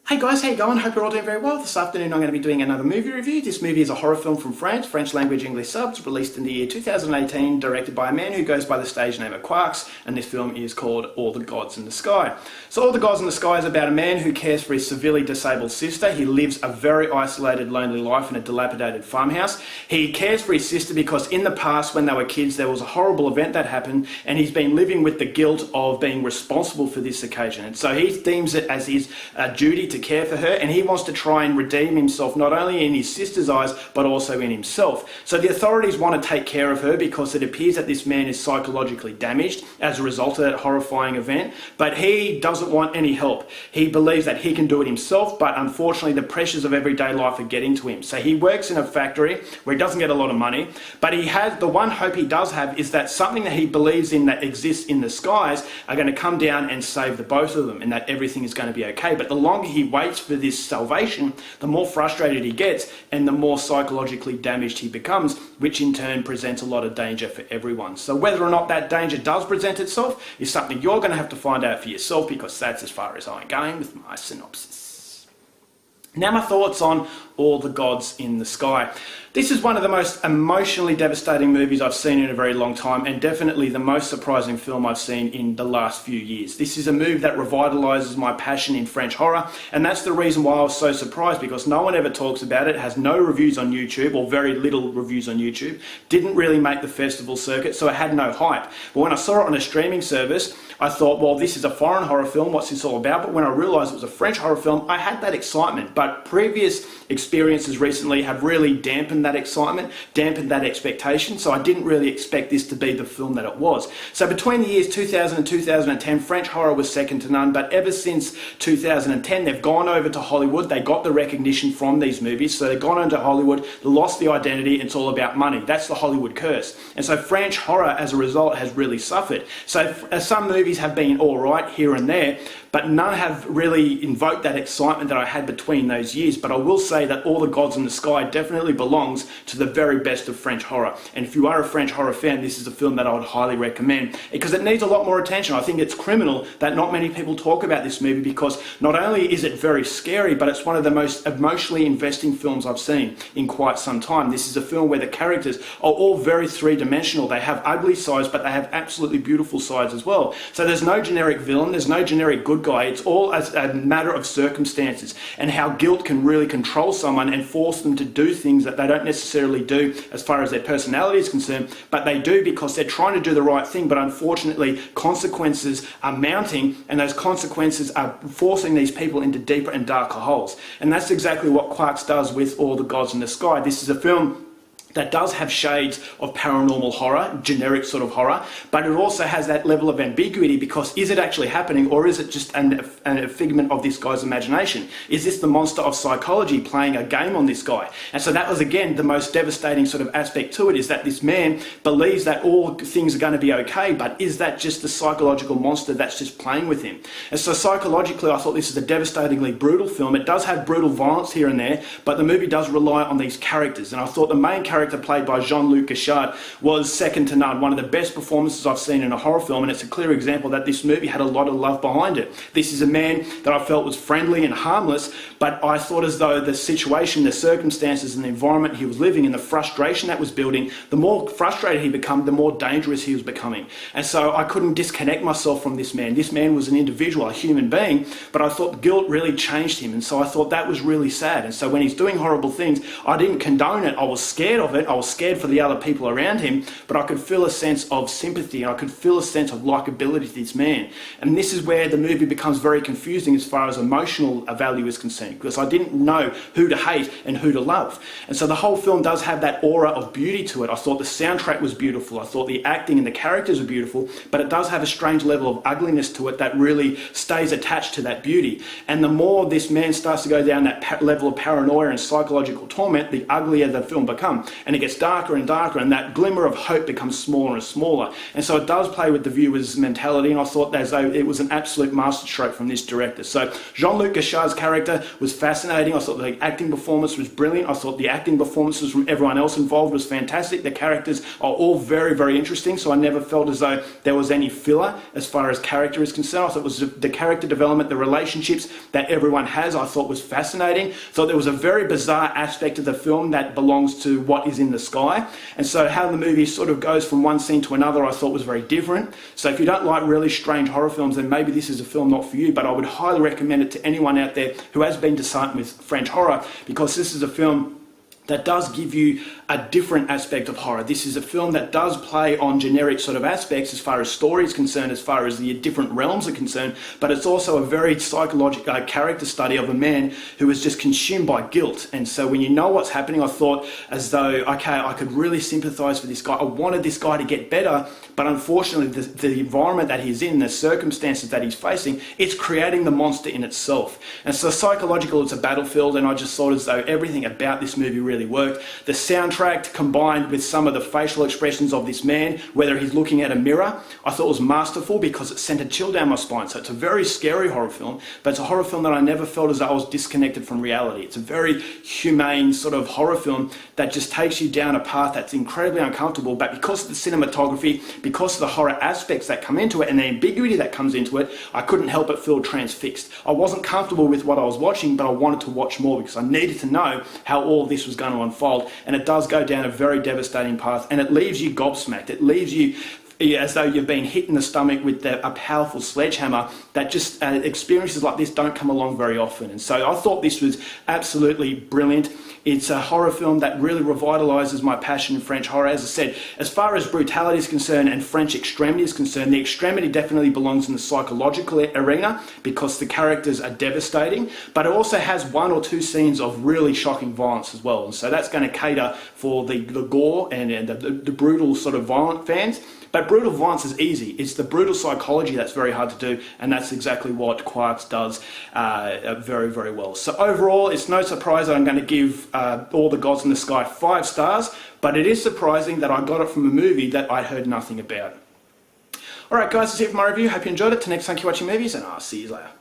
Hey guys, how you going? Hope you're all doing very well. This afternoon I'm going to be doing another movie review. This movie is a horror film from France, French language English subs, released in the year 2018, directed by a man who goes by the stage name of Quarks, and this film is called All the Gods in the Sky. So All the Gods in the Sky is about a man who cares for his severely disabled sister. He lives a very isolated, lonely life in a dilapidated farmhouse. He cares for his sister because in the past, when they were kids, there was a horrible event that happened, and he's been living with the guilt of being responsible for this occasion. And so he deems it as his duty to care for her, and he wants to try and redeem himself not only in his sister's eyes but also in himself. So the authorities want to take care of her because it appears that this man is psychologically damaged as a result of that horrifying event, but he doesn't want any help. He believes that he can do it himself, but unfortunately the pressures of everyday life are getting to him. So he works in a factory where he doesn't get a lot of money, but he has the one hope he does have is that something that he believes in that exists in the skies are going to come down and save the both of them, and that everything is going to be okay. But the longer he waits for this salvation, the more frustrated he gets and the more psychologically damaged he becomes, which in turn presents a lot of danger for everyone. So whether or not that danger does present itself is something you're going to have to find out for yourself, because that's as far as I'm going with my synopsis. Now my thoughts on All the Gods in the Sky. This is one of the most emotionally devastating movies I've seen in a very long time, and definitely the most surprising film I've seen in the last few years. This is a movie that revitalises my passion in French horror, and that's the reason why I was so surprised, because no one ever talks about it, has no reviews on YouTube, or very little reviews on YouTube, didn't really make the festival circuit, so it had no hype. But when I saw it on a streaming service, I thought, well, this is a foreign horror film, what's this all about? But when I realised it was a French horror film, I had that excitement, but previous experiences recently have really dampened that excitement, dampened that expectation, so I didn't really expect this to be the film that it was. So between the years 2000 and 2010, French horror was second to none, but ever since 2010, they've gone over to Hollywood, they got the recognition from these movies, so they've gone into Hollywood, they lost the identity, it's all about money. That's the Hollywood curse. And so French horror, as a result, has really suffered. So some movies have been all right here and there, but none have really invoked that excitement that I had between those years. But I will say that All the Gods in the Sky definitely belongs to the very best of French horror. And if you are a French horror fan, this is a film that I would highly recommend, because it needs a lot more attention. I think it's criminal that not many people talk about this movie, because not only is it very scary, but it's one of the most emotionally investing films I've seen in quite some time. This is a film where the characters are all very three-dimensional. They have ugly sides, but they have absolutely beautiful sides as well. So there's no generic villain, there's no generic good guy. It's all as a matter of circumstances and how guilt can really control someone and force them to do things that they don't necessarily do as far as their personality is concerned, but they do because they're trying to do the right thing, but unfortunately consequences are mounting, and those consequences are forcing these people into deeper and darker holes. And that's exactly what Quarks does with All the Gods in the Sky. This is a film that does have shades of paranormal horror, generic sort of horror, but it also has that level of ambiguity, because is it actually happening, or is it just a figment of this guy's imagination? Is this the monster of psychology playing a game on this guy? And so that was, again, the most devastating sort of aspect to it, is that this man believes that all things are going to be okay, but is that just the psychological monster that's just playing with him? And so psychologically, I thought this is a devastatingly brutal film. It does have brutal violence here and there, but the movie does rely on these characters, and I thought the main character played by Jean-Luc Godard was second to none. One of the best performances I've seen in a horror film, and it's a clear example that this movie had a lot of love behind it. This is a man that I felt was friendly and harmless, but I thought as though the situation, the circumstances and the environment he was living in, the frustration that was building, the more frustrated he became, the more dangerous he was becoming. And so I couldn't disconnect myself from this man. This man was an individual, a human being, but I thought guilt really changed him, and so I thought that was really sad. And so when he's doing horrible things, I didn't condone it. I was scared of it. I was scared for the other people around him, but I could feel a sense of sympathy, and I could feel a sense of likability to this man. And this is where the movie becomes very confusing as far as emotional value is concerned, because I didn't know who to hate and who to love. And so the whole film does have that aura of beauty to it. I thought the soundtrack was beautiful. I thought the acting and the characters were beautiful, but it does have a strange level of ugliness to it that really stays attached to that beauty. And the more this man starts to go down that level of paranoia and psychological torment, the uglier the film becomes. and it gets darker and darker, and that glimmer of hope becomes smaller and smaller. And so it does play with the viewer's mentality, and I thought as though it was an absolute masterstroke from this director. So Jean-Luc Godard's character was fascinating. I thought the acting performance was brilliant. I thought the acting performances from everyone else involved was fantastic. The characters are all very, very interesting, so I never felt as though there was any filler as far as character is concerned. I thought it was the character development, the relationships that everyone has, I thought was fascinating. So there was a very bizarre aspect of the film that belongs to what is in the sky. And so how the movie sort of goes from one scene to another, I thought was very different. So if you don't like really strange horror films, then maybe this is a film not for you, but I would highly recommend it to anyone out there who has been disheartened with French horror, because this is a film that does give you a different aspect of horror. This is a film that does play on generic sort of aspects as far as story is concerned, as far as the different realms are concerned, but it's also a very psychological character study of a man who is just consumed by guilt. And so when you know what's happening, I thought as though, okay, I could really sympathise for this guy. I wanted this guy to get better, but unfortunately the environment that he's in, the circumstances that he's facing, it's creating the monster in itself. And so psychological, it's a battlefield, and I just thought as though everything about this movie really worked. The soundtrack combined with some of the facial expressions of this man, whether he's looking at a mirror, I thought was masterful because it sent a chill down my spine. So it's a very scary horror film, but it's a horror film that I never felt as though I was disconnected from reality. It's a very humane sort of horror film that just takes you down a path that's incredibly uncomfortable, but because of the cinematography, because of the horror aspects that come into it and the ambiguity that comes into it, I couldn't help but feel transfixed. I wasn't comfortable with what I was watching, but I wanted to watch more because I needed to know how all this was going to unfold. And it does go down a very devastating path, and it leaves you gobsmacked. It leaves you as though you've been hit in the stomach with a powerful sledgehammer. That just experiences like this don't come along very often. And so I thought this was absolutely brilliant. It's a horror film that really revitalises my passion in French horror. As I said, as far as brutality is concerned and French extremity is concerned, the extremity definitely belongs in the psychological arena because the characters are devastating, but it also has one or two scenes of really shocking violence as well. And so that's going to cater for the gore and the brutal sort of violent fans. But brutal violence is easy. It's the brutal psychology that's very hard to do, and that's exactly what Quarks does very, very well. So overall, it's no surprise that I'm going to give All the Gods in the Sky 5 stars, but it is surprising that I got it from a movie that I heard nothing about. Alright guys, that's it for my review. Hope you enjoyed it. Till next time, keep watching movies, and I'll see you later.